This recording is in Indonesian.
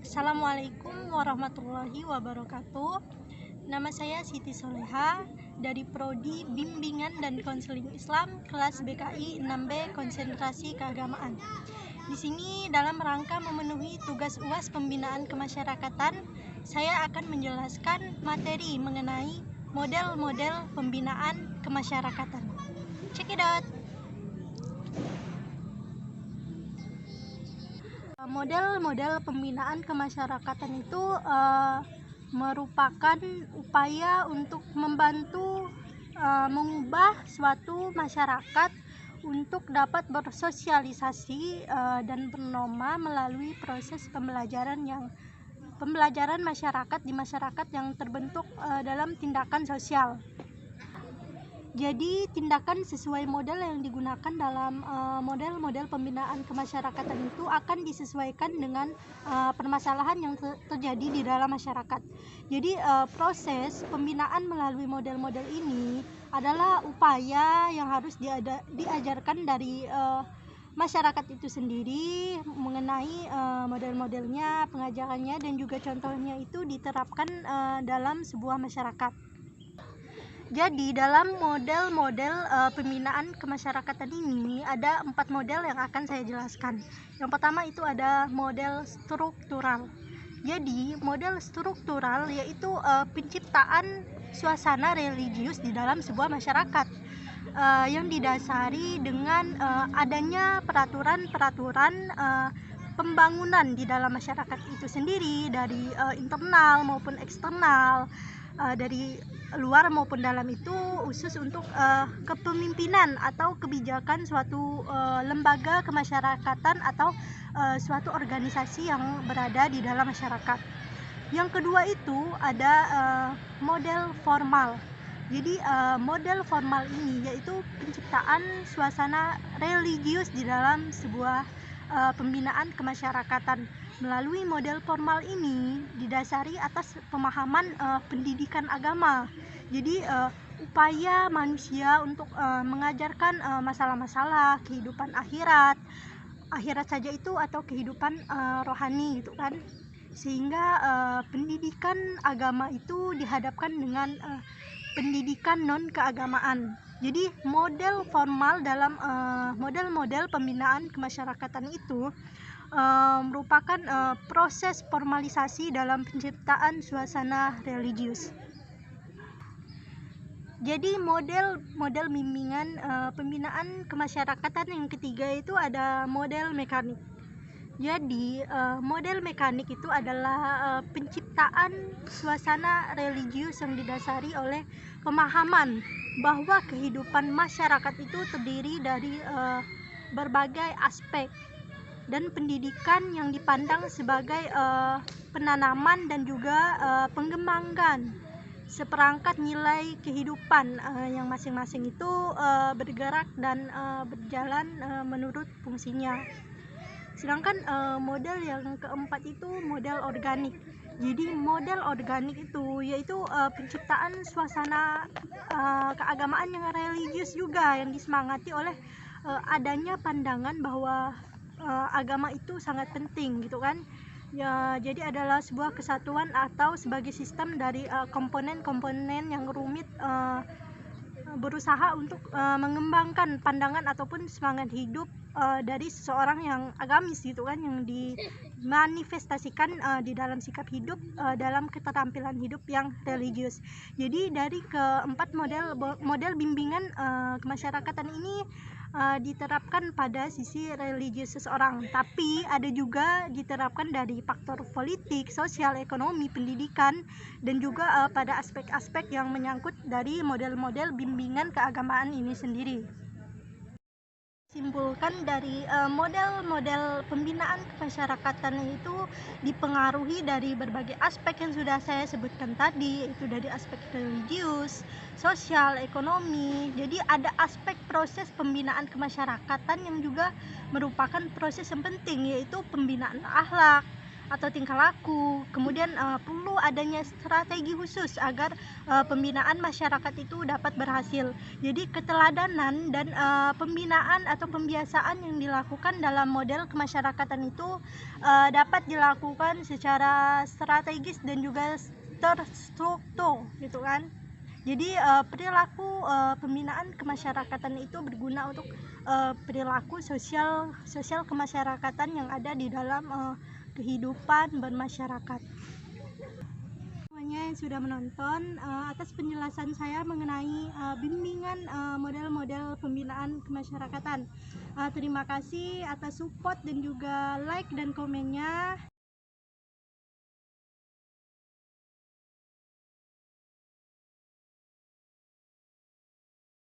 Assalamualaikum warahmatullahi wabarakatuh. Nama saya Siti Soleha dari Prodi Bimbingan dan Konseling Islam kelas BKI 6B Konsentrasi Keagamaan. Di sini dalam rangka memenuhi tugas UAS Pembinaan Kemasyarakatan, saya akan menjelaskan materi mengenai model-model pembinaan kemasyarakatan. Check it out. Model-model pembinaan kemasyarakatan itu merupakan upaya untuk membantu mengubah suatu masyarakat untuk dapat bersosialisasi dan bernoma melalui proses pembelajaran masyarakat di masyarakat yang terbentuk dalam tindakan sosial. Jadi tindakan sesuai model yang digunakan dalam model-model pembinaan kemasyarakatan itu akan disesuaikan dengan permasalahan yang terjadi di dalam masyarakat. Jadi proses pembinaan melalui model-model ini adalah upaya yang harus diajarkan dari masyarakat itu sendiri mengenai model-modelnya, pengajarannya, dan juga contohnya itu diterapkan dalam sebuah masyarakat. Jadi dalam model-model pembinaan kemasyarakatan ini ada 4 model yang akan saya jelaskan. Yang pertama itu ada model struktural. Jadi model struktural yaitu penciptaan suasana religius di dalam sebuah masyarakat yang didasari dengan adanya peraturan-peraturan pembangunan di dalam masyarakat itu sendiri dari internal maupun eksternal, dari luar maupun dalam itu khusus untuk kepemimpinan atau kebijakan suatu lembaga kemasyarakatan atau suatu organisasi yang berada di dalam masyarakat. Yang kedua itu ada model formal. Jadi model formal ini yaitu penciptaan suasana religius di dalam sebuah pembinaan kemasyarakatan. Melalui model formal ini didasari atas pemahaman pendidikan agama. Jadi upaya manusia untuk mengajarkan masalah-masalah kehidupan akhirat saja itu atau kehidupan rohani gitu kan. Sehingga pendidikan agama itu dihadapkan dengan pendidikan non keagamaan. Jadi model formal dalam model-model pembinaan kemasyarakatan itu merupakan proses formalisasi dalam penciptaan suasana religius. Jadi model bimbingan pembinaan kemasyarakatan yang ketiga itu ada model mekanik. Jadi model mekanik itu adalah penciptaan suasana religius yang didasari oleh pemahaman bahwa kehidupan masyarakat itu terdiri dari berbagai aspek dan pendidikan yang dipandang sebagai penanaman dan juga pengembangan seperangkat nilai kehidupan yang masing-masing itu bergerak dan berjalan menurut fungsinya. Sedangkan model yang keempat itu model organik. Jadi model organik itu yaitu penciptaan suasana keagamaan yang religius juga yang disemangati oleh adanya pandangan bahwa agama itu sangat penting gitu kan. Ya, jadi adalah sebuah kesatuan atau sebagai sistem dari komponen-komponen yang rumit berusaha untuk mengembangkan pandangan ataupun semangat hidup dari seseorang yang agamis gitu kan, yang dimanifestasikan di dalam sikap hidup, dalam keterampilan hidup yang religius. Jadi dari keempat model bimbingan kemasyarakatan ini diterapkan pada sisi religius seseorang, tapi ada juga diterapkan dari faktor politik, sosial, ekonomi, pendidikan, dan juga pada aspek-aspek yang menyangkut dari model-model bimbingan keagamaan ini sendiri. Simpulkan dari model-model pembinaan kemasyarakatan itu dipengaruhi dari berbagai aspek yang sudah saya sebutkan tadi, yaitu dari aspek religius, sosial, ekonomi. Jadi ada aspek proses pembinaan kemasyarakatan yang juga merupakan proses yang penting, yaitu pembinaan akhlak, atau tingkah laku. Kemudian perlu adanya strategi khusus agar pembinaan masyarakat itu dapat berhasil. Jadi keteladanan dan pembinaan atau pembiasaan yang dilakukan dalam model kemasyarakatan itu dapat dilakukan secara strategis dan juga terstruktur gitu kan. Jadi perilaku pembinaan kemasyarakatan itu berguna untuk perilaku sosial kemasyarakatan yang ada di dalam kehidupan bermasyarakat. Semuanya yang sudah menonton, atas penjelasan saya mengenai bimbingan model-model pembinaan kemasyarakatan. Terima kasih atas support dan juga like dan komennya.